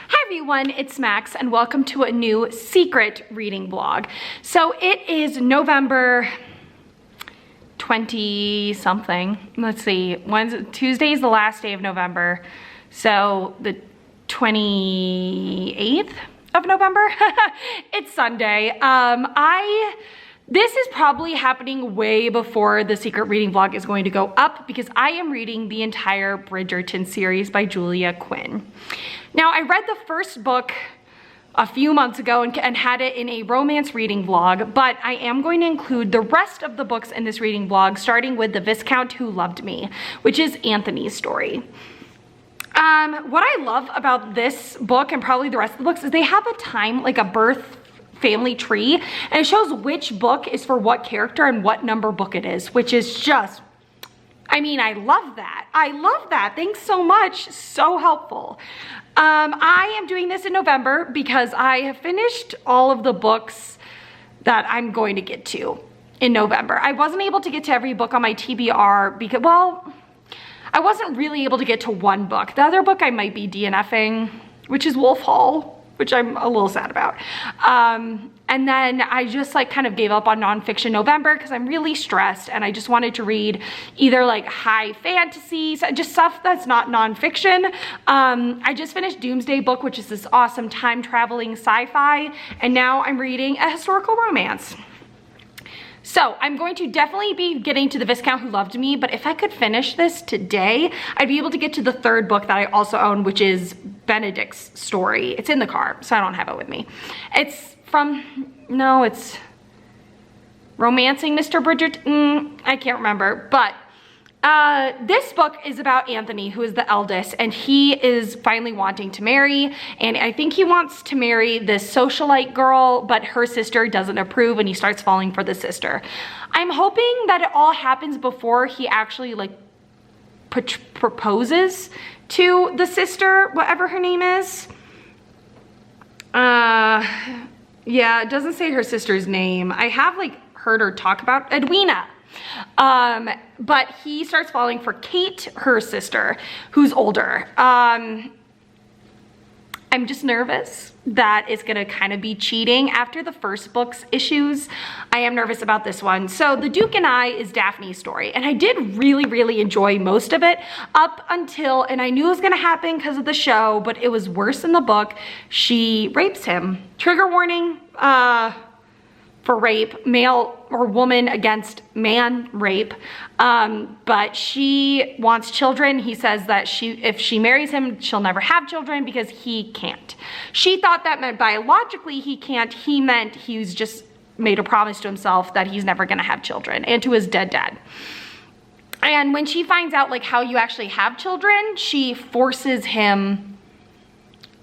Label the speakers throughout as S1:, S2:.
S1: Hi everyone, it's Max and welcome to a new secret reading vlog. So it is November 20 something. Let's see, Tuesday is the last day of November. So the 28th of November, it's Sunday. This is probably happening way before the secret reading vlog is going to go up because I am reading the entire Bridgerton series by Julia Quinn. Now, I read the first book a few months ago and had it in a romance reading vlog, but I am going to include the rest of the books in this reading vlog, starting with The Viscount Who Loved Me, which is Anthony's story. What I love about this book and probably the rest of the books is they have a time, like a birth family tree, and it shows which book is for what character and what number book it is, which is just, I mean, I love that. I love that. Thanks so much. So helpful. I am doing this in November because I have finished all of the books that I'm going to get to in November. I wasn't able to get to every book on my TBR because, well, I wasn't really able to get to one book. The other book I might be DNFing, which is Wolf Hall, which I'm a little sad about. And then I just like kind of gave up on nonfiction November because I'm really stressed and I just wanted to read either like high fantasy, just stuff that's not nonfiction. I just finished Doomsday Book, which is this awesome time traveling sci-fi, and now I'm reading a historical romance. So I'm going to definitely be getting to The Viscount Who Loved Me, but if I could finish this today, I'd be able to get to the third book that I also own, which is Benedict's story. It's in the car, so I don't have it with me. It's it's Romancing Mr. Bridgerton. I can't remember, but this book is about Anthony, who is the eldest, and he is finally wanting to marry, and I think he wants to marry this socialite girl, but her sister doesn't approve, and he starts falling for the sister. I'm hoping that it all happens before he actually like proposes to the sister, whatever her name is. Yeah, it doesn't say her sister's name. I have like heard her talk about Edwina. But he starts falling for Kate, her sister, who's older. I'm just nervous that it's gonna kind of be cheating after the first book's issues. I am nervous about this one. So The Duke and I is Daphne's story, and I did really enjoy most of it up until, and I knew it was gonna happen because of the show, but it was worse in the book. She rapes him. Trigger warning, for rape, male or woman against man rape, but she wants children. He says that if she marries him, she'll never have children because he can't. She thought that meant biologically he can't. He meant he's just made a promise to himself that he's never gonna have children, and to his dead dad. And when she finds out like how you actually have children, she forces him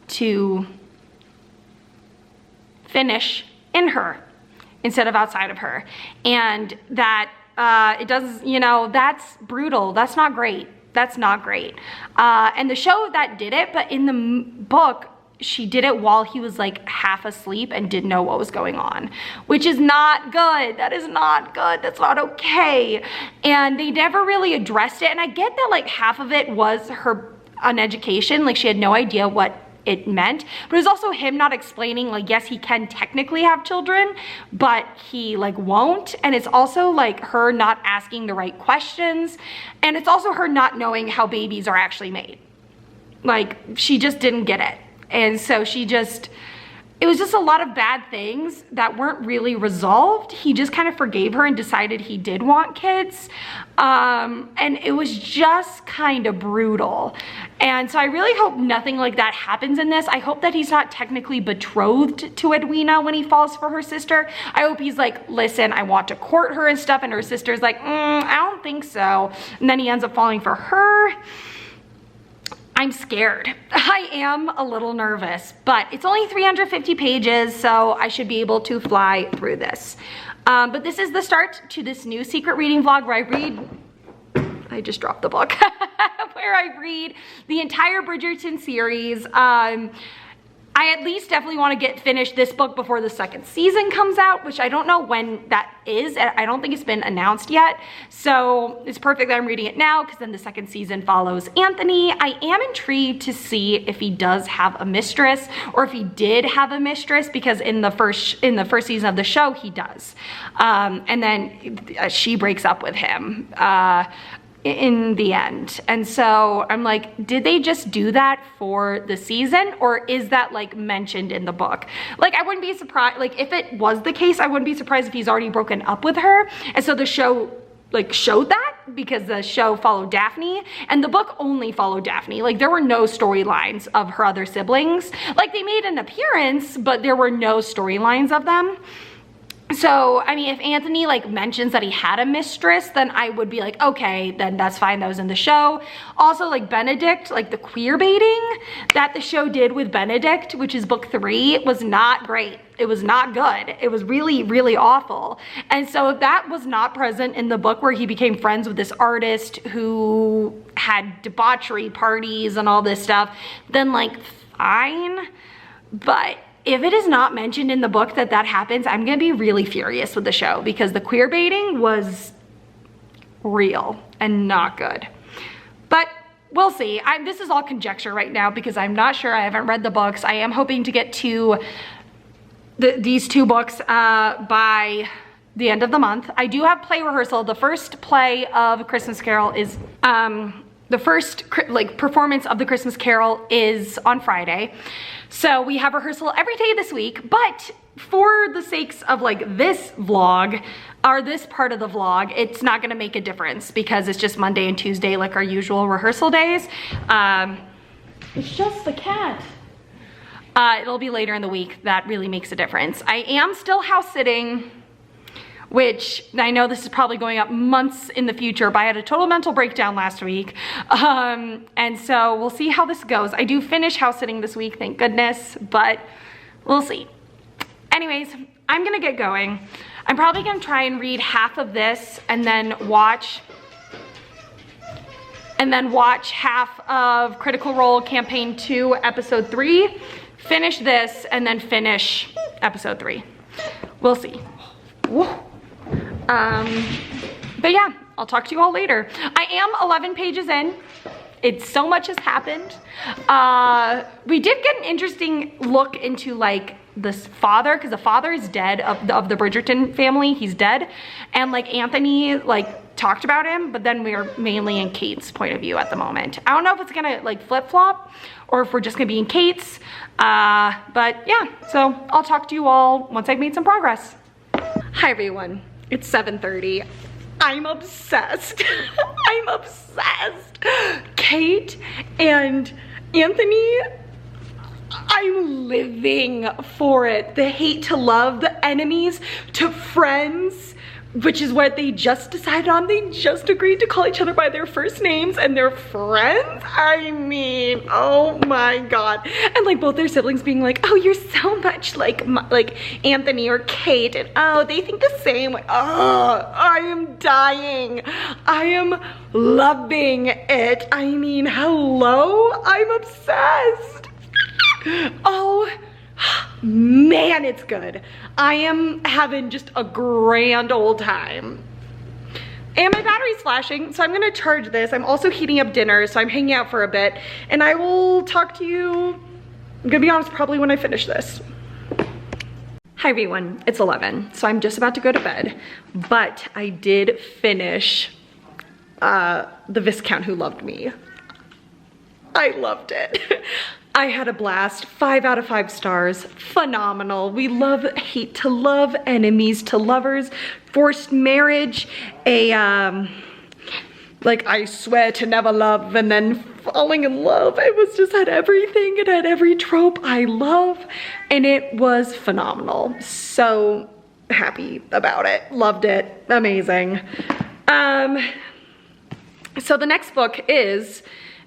S1: to finish in her instead of outside of her. And that it does, that's brutal. That's not great. That's not great. And the show that did it, but in the book, she did it while he was like half asleep and didn't know what was going on, which is not good. That is not good. That's not okay. And they never really addressed it. And I get that like half of it was her uneducation. Like she had no idea what it meant, but it was also him not explaining like, yes, he can technically have children, but he like won't. And it's also like her not asking the right questions, and it's also her not knowing how babies are actually made. Like she just didn't get it, and so it was just a lot of bad things that weren't really resolved. He just kind of forgave her and decided he did want kids. And it was just kind of brutal. And so I really hope nothing like that happens in this. I hope that he's not technically betrothed to Edwina when he falls for her sister. I hope he's like, listen, I want to court her and stuff. And her sister's like, I don't think so. And then he ends up falling for her. I'm scared. I am a little nervous, but it's only 350 pages, so I should be able to fly through this. But this is the start to this new secret reading vlog where I just dropped the book, where I read the entire Bridgerton series. I at least definitely want to finish this book before the second season comes out, which I don't know when that is. I don't think it's been announced yet. So it's perfect that I'm reading it now because then the second season follows Anthony. I am intrigued to see if he does have a mistress or if he did have a mistress, because in the first season of the show, he does. And then she breaks up with him. In the end. And so I'm like, did they just do that for the season, or is that like mentioned in the book? Like, I wouldn't be surprised, like if it was the case, I wouldn't be surprised if he's already broken up with her. And so the show like showed that, because the show followed Daphne and the book only followed Daphne. Like, there were no storylines of her other siblings. Like, they made an appearance, but there were no storylines of them. So, I mean, if Anthony like mentions that he had a mistress, then I would be like, okay, then that's fine, that was in the show. Also, like Benedict, like the queer baiting that the show did with Benedict, which is book 3, was not great. It was not good. It was really, really awful. And so if that was not present in the book, where he became friends with this artist who had debauchery parties and all this stuff, then like fine. But if it is not mentioned in the book that that happens, I'm gonna be really furious with the show, because the queer baiting was real and not good. But we'll see. This is all conjecture right now because I'm not sure. I haven't read the books. I am hoping to get to these 2 books by the end of the month. I do have play rehearsal. The first play of Christmas Carol is the first like performance of the Christmas Carol is on Friday. So we have rehearsal every day this week, but for the sakes of like this vlog, or this part of the vlog, it's not gonna make a difference because it's just Monday and Tuesday like our usual rehearsal days. It's just the cat. It'll be later in the week that really makes a difference. I am still house sitting, which I know this is probably going up months in the future, but I had a total mental breakdown last week. And so we'll see how this goes. I do finish house sitting this week, thank goodness, but we'll see. Anyways, I'm gonna get going. I'm probably gonna try and read half of this and then watch half of Critical Role Campaign 2, Episode 3, finish this, and then finish Episode 3. We'll see. Woo. But yeah, I'll talk to you all later. I am 11 pages in. It's so much has happened. We did get an interesting look into like this father, because the father is dead of the Bridgerton family. He's dead. And like Anthony like talked about him, but then we're mainly in Kate's point of view at the moment. I don't know if it's gonna like flip-flop or if we're just gonna be in Kate's. But yeah, so I'll talk to you all once I've made some progress. Hi everyone, it's 7:30. I'm obsessed. I'm obsessed. Kate and Anthony, I'm living for it. The hate to love, the enemies to friends, which is what they just decided on. They just agreed to call each other by their first names and they're friends. I mean, oh my God. And like both their siblings being like, oh, you're so much like Anthony or Kate. And oh, they think the same way. Oh, I am dying. I am loving it. I mean, hello, I'm obsessed. Oh, man, it's good. I am having just a grand old time. And my battery's flashing, so I'm gonna charge this. I'm also heating up dinner, so I'm hanging out for a bit. And I will talk to you, I'm gonna be honest, probably when I finish this. Hi everyone, it's 11, so I'm just about to go to bed. But I did finish The Viscount Who Loved Me. I loved it. I had a blast, 5 out of 5 stars, phenomenal. We love hate to love, enemies to lovers, forced marriage, like I swear to never love, and then falling in love. It was just had everything, it had every trope I love, and it was phenomenal. So happy about it, loved it, amazing. So the next book is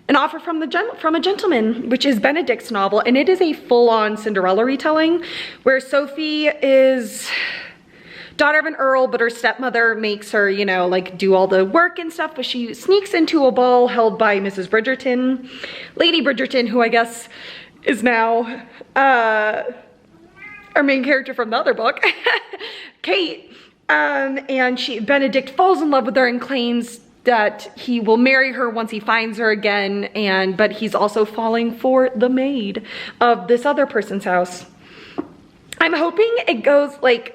S1: An Offer from a Gentleman, which is Benedict's novel, and it is a full-on Cinderella retelling where Sophie is daughter of an earl, but her stepmother makes her, you know, like do all the work and stuff, but she sneaks into a ball held by Mrs. Bridgerton, Lady Bridgerton, who I guess is now our main character from the other book, Kate. And Benedict falls in love with her and claims that he will marry her once he finds her again, but he's also falling for the maid of this other person's house. I'm hoping it goes like,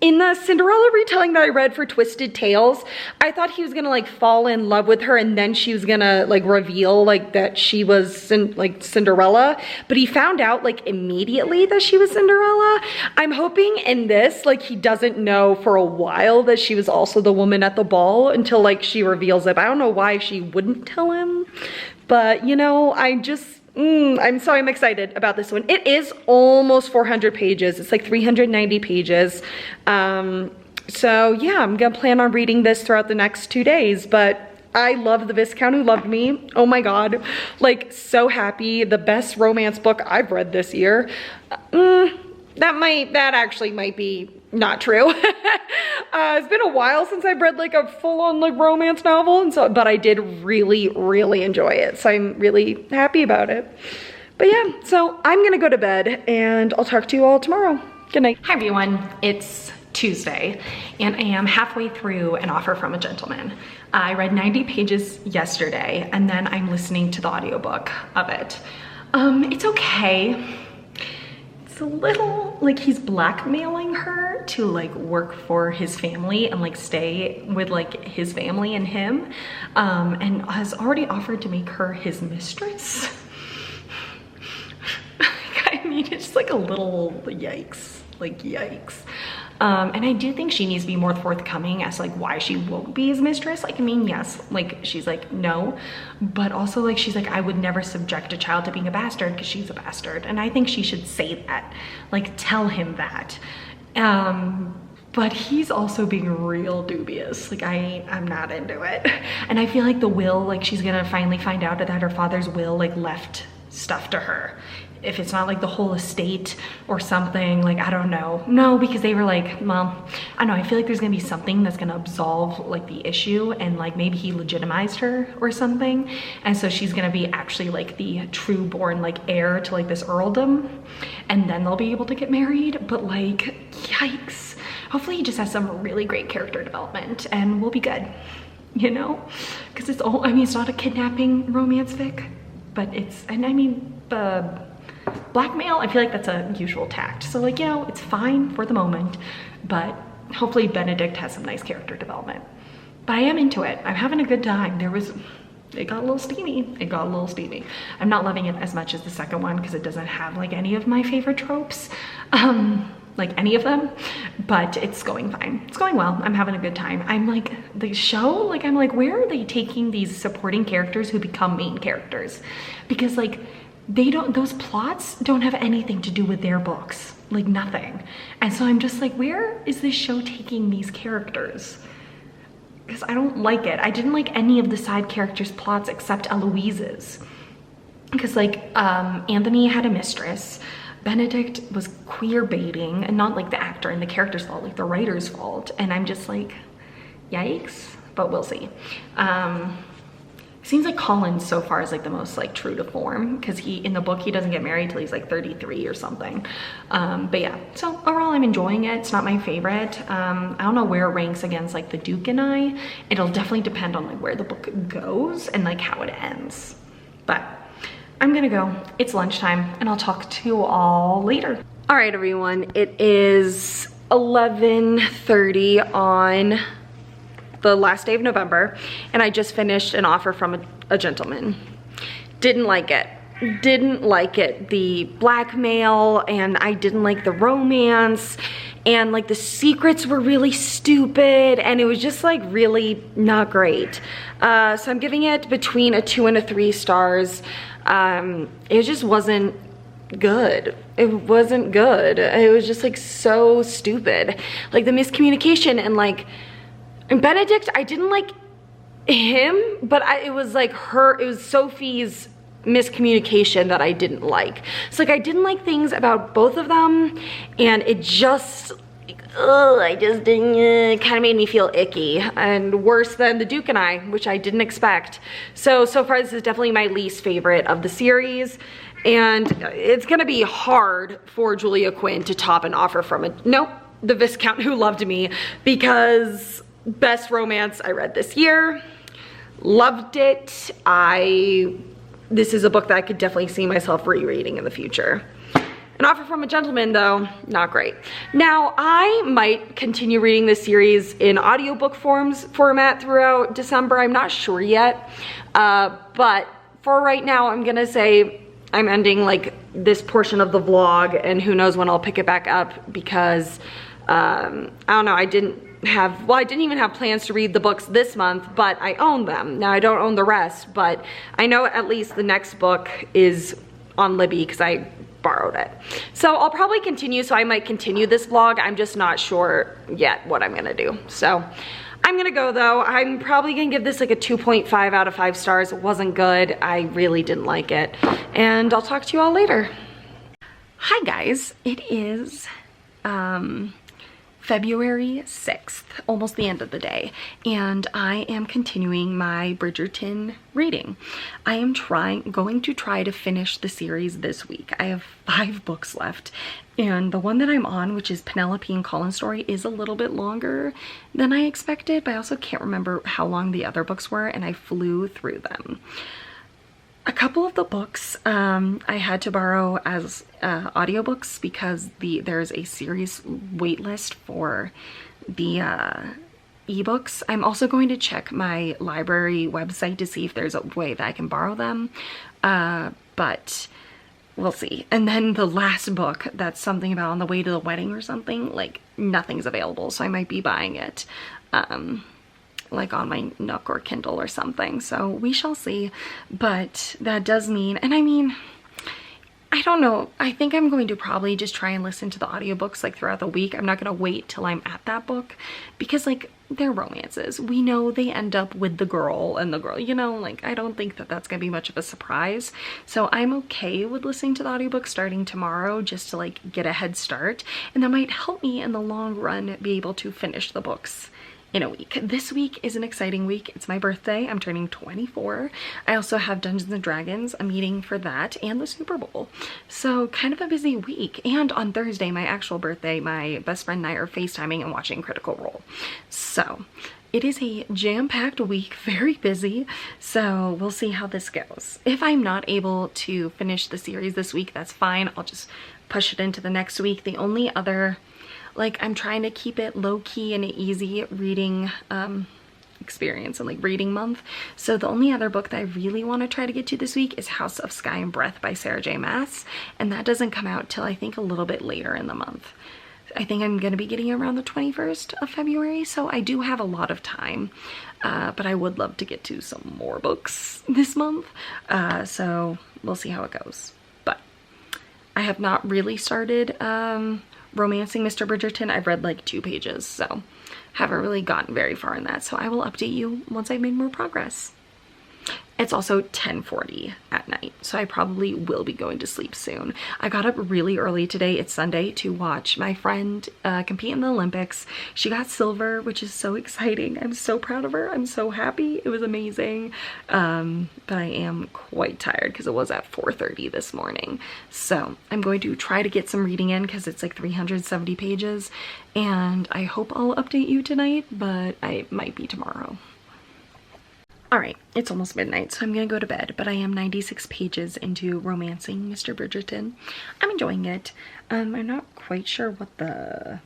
S1: in the Cinderella retelling that I read for Twisted Tales, I thought he was gonna like fall in love with her and then she was gonna like reveal like that she was Cinderella, but he found out like immediately that she was Cinderella. I'm hoping in this, like he doesn't know for a while that she was also the woman at the ball until like she reveals it. I don't know why she wouldn't tell him, but you know, I'm excited about this one. It is almost 400 pages. It's like 390 pages. So yeah, I'm gonna plan on reading this throughout the next 2 days, but I love The Viscount Who Loved Me. Oh my God, like so happy. The best romance book I've read this year. That actually might be not true. It's been a while since I've read like a full-on like romance novel, and so, but I did really, really enjoy it. So I'm really happy about it. But yeah, so I'm gonna go to bed and I'll talk to you all tomorrow. Good night. Hi everyone, it's Tuesday and I am halfway through An Offer from a Gentleman. I read 90 pages yesterday and then I'm listening to the audiobook of it. It's okay. It's a little like he's blackmailing her to like work for his family and like stay with like his family and him, and has already offered to make her his mistress. I mean, it's like a little yikes, like yikes. And I do think she needs to be more forthcoming as like why she won't be his mistress. Like, I mean, yes, like she's like, no, but also like, she's like, I would never subject a child to being a bastard because she's a bastard. And I think she should say that, like tell him that. But he's also being real dubious. Like I'm not into it. And I feel like the will, like she's gonna finally find out that her father's will like left stuff to her. If it's not like the whole estate or something, like, I don't know. No, because they were like, well, I don't know, I feel like there's gonna be something that's gonna absolve like the issue and like maybe he legitimized her or something. And so she's gonna be actually like the true born like heir to like this earldom. And then they'll be able to get married, but like, yikes. Hopefully he just has some really great character development and we'll be good, you know? Because it's all, I mean, it's not a kidnapping romance fic, but it's, and I mean, blackmail, I feel like that's a usual tact. So like, you know, it's fine for the moment, but hopefully Benedict has some nice character development. But I am into it. I'm having a good time. It got a little steamy. It got a little steamy. I'm not loving it as much as the second one because it doesn't have like any of my favorite tropes, like any of them, but it's going fine. It's going well. I'm having a good time. I'm like, the show, like, I'm like, where are they taking these supporting characters who become main characters? Because like, those plots don't have anything to do with their books, like nothing. And so I'm just like, where is this show taking these characters? Because I don't like it. I didn't like any of the side characters' plots except Eloise's. Because like, Anthony had a mistress. Benedict was queer baiting, and not like the actor and the character's fault, like the writer's fault. And I'm just like, yikes, but we'll see. Seems like Colin so far is like the most like true to form because in the book he doesn't get married till he's like 33 or something. But yeah, so overall I'm enjoying it. It's not my favorite. I don't know where it ranks against like The Duke and I. It'll definitely depend on like where the book goes and like how it ends. But I'm gonna go. It's lunchtime and I'll talk to you all later. All right, everyone. It is 11:30 on the last day of November, and I just finished An Offer from a Gentleman. Didn't like it. Didn't like it. The blackmail, and I didn't like the romance, and like the secrets were really stupid, and it was just like really not great. So I'm giving it between a 2 and a 3 stars. It just wasn't good. It wasn't good. It was just like so stupid. Like the miscommunication and like, and Benedict, I didn't like him, but it was like it was Sophie's miscommunication that I didn't like. So like I didn't like things about both of them, and it just, I just didn't, it kind of made me feel icky, and worse than The Duke and I, which I didn't expect. So far this is definitely my least favorite of the series. And it's gonna be hard for Julia Quinn to top An Offer from The Viscount Who Loved Me, because best romance I read this year. Loved it. This is a book that I could definitely see myself rereading in the future. An Offer from a Gentleman, though, not great. Now, I might continue reading this series in audiobook format throughout December. I'm not sure yet. But for right now, I'm gonna say I'm ending like this portion of the vlog, and who knows when I'll pick it back up, because I don't know, I didn't even have plans to read the books this month, but I own them. Now I don't own the rest, but I know at least the next book is on Libby because I borrowed it. So I'll probably continue, so I might continue this vlog. I'm just not sure yet what I'm gonna do. So I'm gonna go though. I'm probably gonna give this like a 2.5 out of 5 stars. It wasn't good. I really didn't like it. And I'll talk to you all later. Hi guys, it is February 6th, almost the end of the day, and I am continuing my Bridgerton reading. I am going to try to finish the series this week. I have 5 books left, and the one that I'm on, which is Penelope and Colin's story, is a little bit longer than I expected, but I also can't remember how long the other books were, and I flew through them. A couple of the books I had to borrow as audiobooks because there's a serious wait list for the ebooks. I'm also going to check my library website to see if there's a way that I can borrow them, but we'll see. And then the last book, that's something about On the Way to the Wedding or something, like nothing's available, so I might be buying it like on my Nook or Kindle or something, so we shall see. But that does mean, and I mean, I don't know, I think I'm going to probably just try and listen to the audiobooks like throughout the week. I'm not gonna wait till I'm at that book, because like they're romances. We know they end up with the girl, and the girl, you know, like I don't think that that's gonna be much of a surprise. So I'm okay with listening to the audiobook starting tomorrow just to like get a head start, and that might help me in the long run be able to finish the books in a week. This week is an exciting week. It's my birthday. I'm turning 24. I also have Dungeons and Dragons, a meeting for that, and the Super Bowl. So kind of a busy week. And on Thursday, my actual birthday, my best friend and I are FaceTiming and watching Critical Role. So it is a jam-packed week, very busy. So we'll see how this goes. If I'm not able to finish the series this week, that's fine. I'll just push it into the next week. The only other, like, I'm trying to keep it low-key and an easy reading experience and like reading month. So the only other book that I really want to try to get to this week is House of Sky and Breath by Sarah J Maas, and that doesn't come out till I think a little bit later in the month. I think I'm going to be getting around the 21st of February, so I do have a lot of time, but I would love to get to some more books this month, so we'll see how it goes. But I have not really started romancing Mr. Bridgerton. I've read like 2 pages, so haven't really gotten very far in that. So I will update you once I've made more progress. It's also 10:40 at night, so I probably will be going to sleep soon. I got up really early today, it's Sunday, to watch my friend compete in the Olympics. She got silver, which is so exciting. I'm so proud of her. I'm so happy. It was amazing. But I am quite tired because it was at 4:30 this morning. So I'm going to try to get some reading in because it's like 370 pages, and I hope I'll update you tonight, but it might be tomorrow. Alright, it's almost midnight, so I'm gonna go to bed, but I am 96 pages into romancing Mr. Bridgerton. I'm enjoying it. I'm not quite sure what the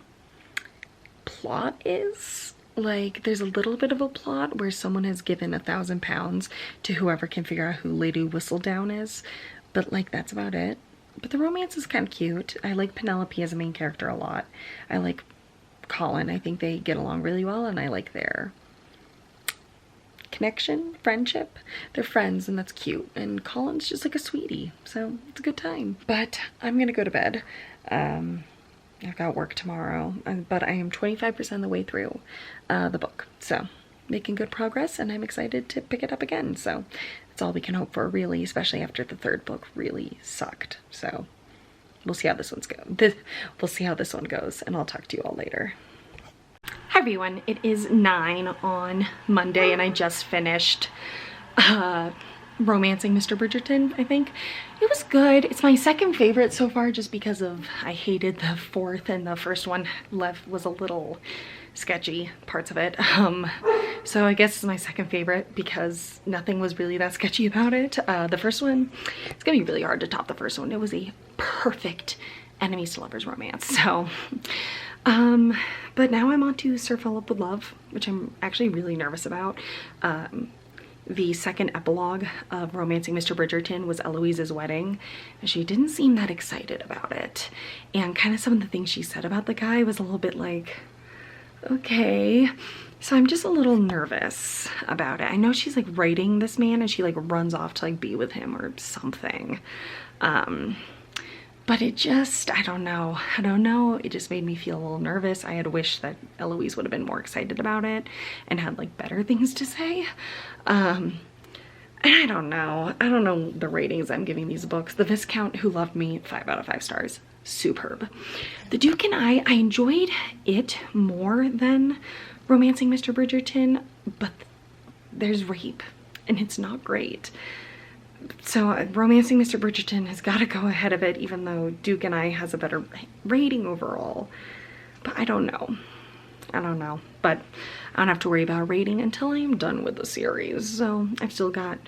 S1: plot is. Like, there's a little bit of a plot where someone has given £1,000 to whoever can figure out who Lady Whistledown is, but like, that's about it. But the romance is kind of cute. I like Penelope as a main character a lot. I like Colin. I think they get along really well, and I like their connection, friendship. They're friends, and that's cute, and Colin's just like a sweetie, so it's a good time. But I'm gonna go to bed. I've got work tomorrow, but I am 25% of the way through the book, so making good progress, and I'm excited to pick it up again. So that's all we can hope for, really, especially after the 3rd book really sucked. So we'll see how this one's we'll see how this one goes, and I'll talk to you all later. Hi everyone, it is 9 on Monday, and I just finished Romancing Mr. Bridgerton, I think. It was good. It's my second favorite so far just because of I hated the fourth and the first one was a little sketchy parts of it. So I guess it's my second favorite because nothing was really that sketchy about it. The first one, it's gonna be really hard to top the first one. It was a perfect enemies to lovers romance. So but now I'm on to Sir Philip with Love, which I'm actually really nervous about. The second epilogue of Romancing Mr. Bridgerton was Eloise's wedding, and she didn't seem that excited about it. And kind of some of the things she said about the guy was a little bit like, okay. So I'm just a little nervous about it. I know she's like writing this man and she like runs off to like be with him or something. But it just, I don't know. It just made me feel a little nervous. I had wished that Eloise would have been more excited about it and had like better things to say. And I don't know the ratings I'm giving these books. The Viscount Who Loved Me, 5 out of 5 stars. Superb. The Duke and I enjoyed it more than Romancing Mr. Bridgerton, but there's rape and it's not great. So Romancing Mr. Bridgerton has got to go ahead of it, even though Duke and I has a better rating overall. But I don't know. But I don't have to worry about rating until I am done with the series. So I've still got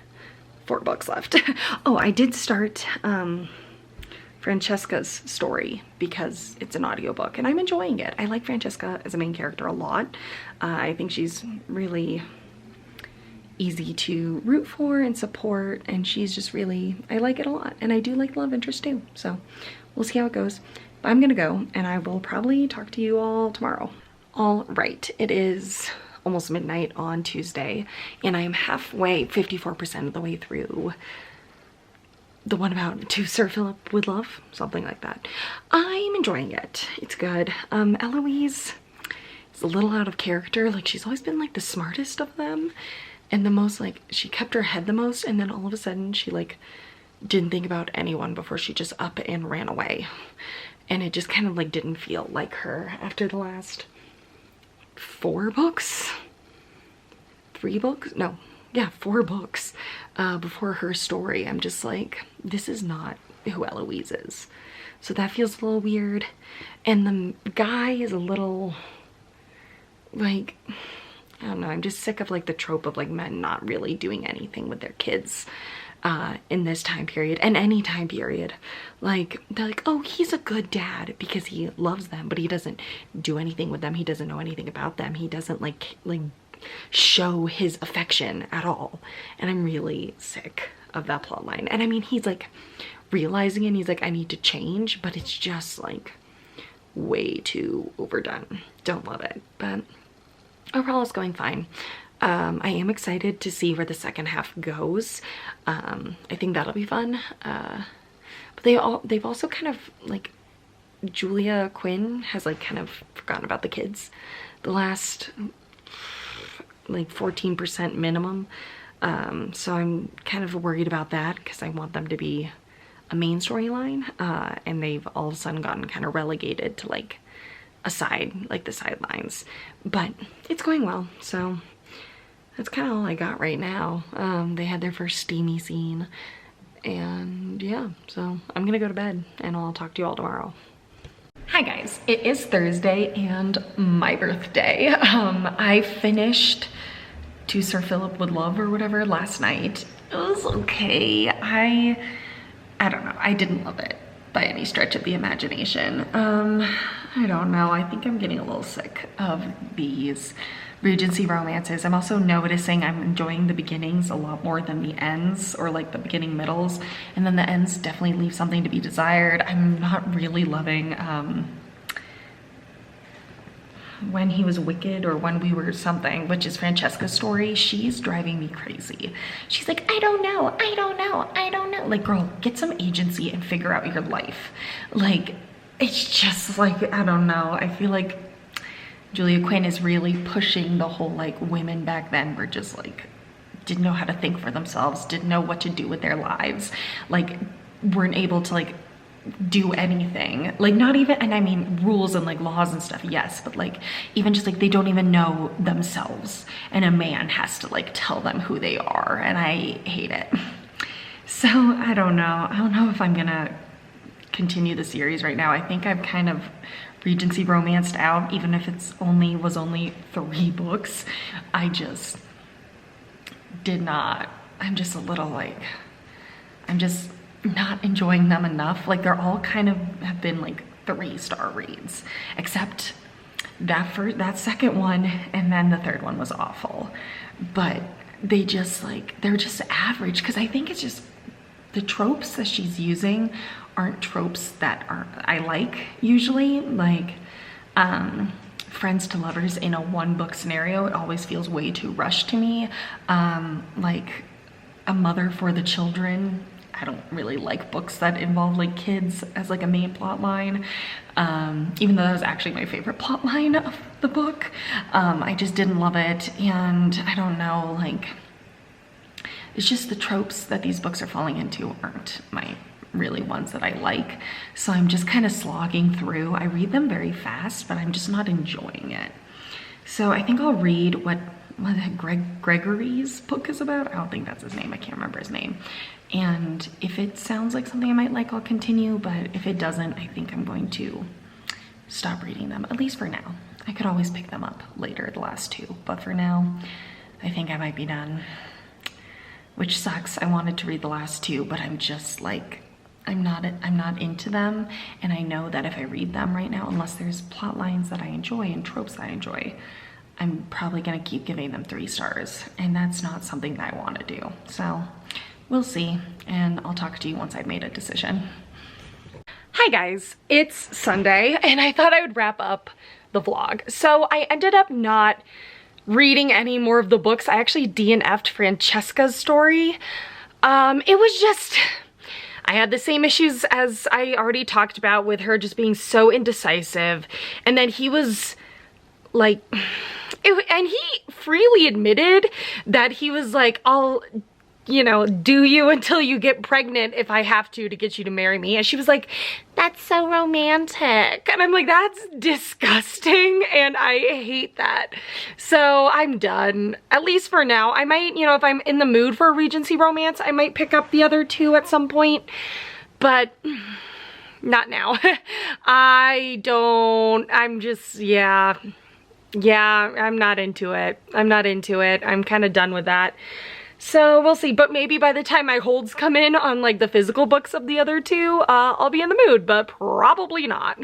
S1: 4 books left. Oh, I did start Francesca's story because it's an audiobook and I'm enjoying it. I like Francesca as a main character a lot. I think she's really easy to root for and support, and she's just really, I like it a lot. And I do like love interest too, so we'll see how it goes. But I'm gonna go and I will probably talk to you all tomorrow. All right, it is almost midnight on Tuesday and I am halfway, 54% of the way through the one about To Sir Philip with Love, something like that. I'm enjoying it. It's good. Eloise is a little out of character. Like, she's always been like the smartest of them and the most, like, she kept her head the most, and then all of a sudden she like didn't think about anyone before she just up and ran away. And it just kind of like didn't feel like her after the last 4 books, 3 books, no, yeah, 4 books before her story. I'm just like, this is not who Eloise is. So that feels a little weird. And the guy is a little like, I don't know, I'm just sick of like the trope of like men not really doing anything with their kids in this time period and any time period. Like, they're like, oh, he's a good dad because he loves them, but he doesn't do anything with them. He doesn't know anything about them. He doesn't like show his affection at all. And I'm really sick of that plot line. And I mean, he's like realizing it and he's like, I need to change, but it's just like way too overdone. Don't love it, but overall it's going fine. I am excited to see where the second half goes. I think that'll be fun. But they've also kind of like, Julia Quinn has like kind of forgotten about the kids the last like 14% minimum. So I'm kind of worried about that because I want them to be a main storyline, and they've all of a sudden gotten kind of relegated to like like the sidelines. But it's going well, so that's kind of all I got right now. They had their first steamy scene, and yeah, so I'm gonna go to bed and I'll talk to you all tomorrow. Hi guys, it is Thursday and my birthday. I finished To Sir Philip with Love or whatever last night. It was okay. I don't know, I didn't love it by any stretch of the imagination. I don't know, I think I'm getting a little sick of these Regency romances. I'm also noticing I'm enjoying the beginnings a lot more than the ends, or like the beginning middles, and then the ends definitely leave something to be desired. I'm not really loving When He Was Wicked or When We Were Something, which is Francesca's story. She's driving me crazy. She's like, I don't know. Like, girl, get some agency and figure out your life. Like, it's just like, I don't know. I feel like Julia Quinn is really pushing the whole like women back then were just like, didn't know how to think for themselves, didn't know what to do with their lives, like weren't able to like do anything, like not even, and I mean rules and like laws and stuff, yes, but like even just like they don't even know themselves and a man has to like tell them who they are, and I hate it. So I don't know if I'm gonna continue the series right now. I think I've kind of Regency romanced out, even if was only 3 books. I just did not. I'm just a little like, I'm just not enjoying them enough. Like they're all kind of have been like 3-star reads, except that second one, and then the third one was awful. But they're just average, because I think it's just the tropes that she's using aren't tropes that I like usually. Like friends to lovers in a 1-book scenario, it always feels way too rushed to me. Like a mother for the children, I don't really like books that involve like kids as like a main plot line, even though that was actually my favorite plot line of the book. I just didn't love it, and I don't know, like it's just the tropes that these books are falling into aren't my really ones that I like. So I'm just kind of slogging through. I read them very fast, but I'm just not enjoying it. So I think I'll read what Gregory's book is about. I don't think that's his name. I can't remember his name. And if it sounds like something I might like, I'll continue. But if it doesn't, I think I'm going to stop reading them, at least for now. I could always pick them up later, the last 2. But for now, I think I might be done. Which sucks. I wanted to read the last 2, but I'm just like, I'm not into them. And I know that if I read them right now, unless there's plot lines that I enjoy and tropes that I enjoy, I'm probably gonna keep giving them 3 stars. And that's not something that I want to do. So we'll see. And I'll talk to you once I've made a decision. Hi guys, it's Sunday, and I thought I would wrap up the vlog. So I ended up not reading any more of the books. I actually DNF'd Francesca's story. It was just, I had the same issues as I already talked about with her just being so indecisive. And then he was like, and he freely admitted that he was like, I'll, you know, do you until you get pregnant if I have to get you to marry me. And she was like, that's so romantic. And I'm like, that's disgusting, and I hate that. So I'm done, at least for now. I might, you know, if I'm in the mood for a Regency romance, I might pick up the other 2 at some point, but not now. I'm just, yeah, I'm not into it. I'm kind of done with that. So we'll see, but maybe by the time my holds come in on like the physical books of the other 2, I'll be in the mood, but probably not.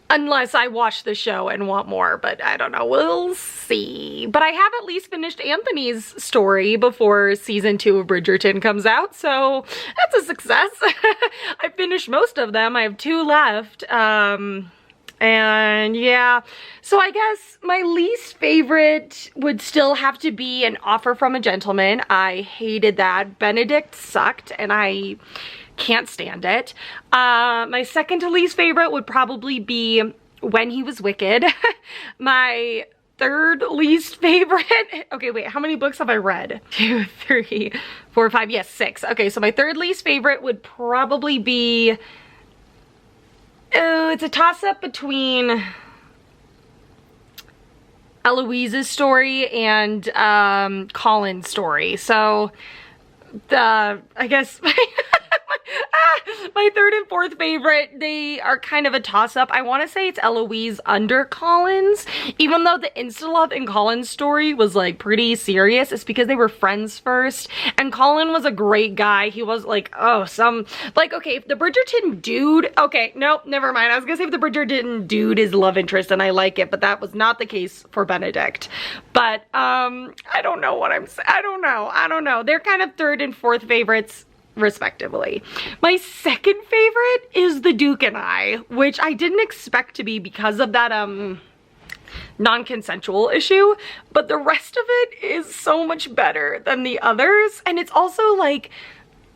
S1: Unless I watch the show and want more, but I don't know, we'll see. But I have at least finished Anthony's story before season 2 of Bridgerton comes out, so that's a success. I finished most of them. I have 2 left. And yeah, so I guess my least favorite would still have to be An Offer from a Gentleman. I hated that. Benedict sucked, and I can't stand it. My second to least favorite would probably be When He Was Wicked. My third least favorite, okay, wait, how many books have I read? 2, 3, 4, 5, yes, 6. Okay, so my third least favorite would probably be, oh, it's a toss-up between Eloise's story and Colin's story. So I guess my third and fourth favorite, they are kind of a toss-up. I want to say it's Eloise under Collins, even though the insta-love in Colin's story was like pretty serious. It's because they were friends first, and Colin was a great guy. He was like, oh, okay, if the Bridgerton dude, okay, nope, never mind. I was gonna say if the Bridgerton dude is love interest and I like it, but that was not the case for Benedict. But I don't know what I'm saying. I don't know. They're kind of third and fourth favorites respectively. My second favorite is The Duke and I, which I didn't expect to be because of that non-consensual issue, but the rest of it is so much better than the others. And it's also like,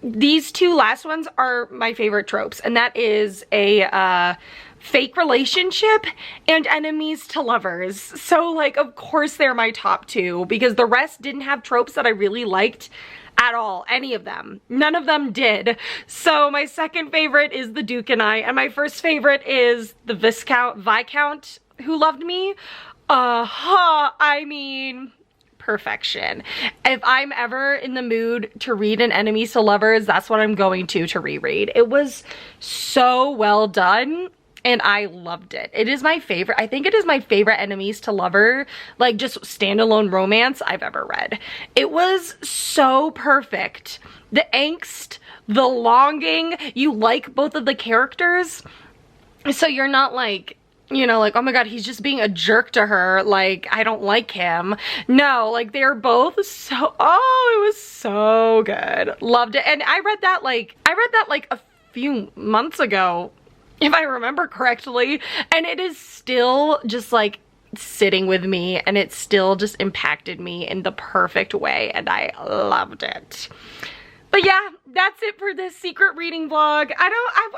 S1: these 2 last ones are my favorite tropes, and that is a fake relationship and enemies to lovers. So like, of course they're my top 2, because the rest didn't have tropes that I really liked at all, any of them. None of them did. So my second favorite is The Duke and I, and my first favorite is the Viscount Who Loved Me. I mean, perfection. If I'm ever in the mood to read an enemies to lovers, that's what I'm going to reread. It was so well done. And I loved it. It is my favorite. I think it is my favorite enemies to lover, like just standalone romance I've ever read. It was so perfect. The angst, the longing, you like both of the characters. So you're not like, you know, like, oh my god, he's just being a jerk to her, like, I don't like him. No, like, they're both so, oh, it was so good. Loved it. And I read that like a few months ago, if I remember correctly, and it is still just like sitting with me, and it still just impacted me in the perfect way, and I loved it. But yeah, that's it for this secret reading vlog. I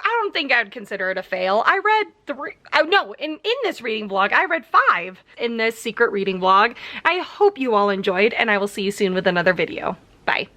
S1: don't think I'd consider it a fail. I read 3, oh no, in this reading vlog, I read 5 in this secret reading vlog. I hope you all enjoyed, and I will see you soon with another video. Bye.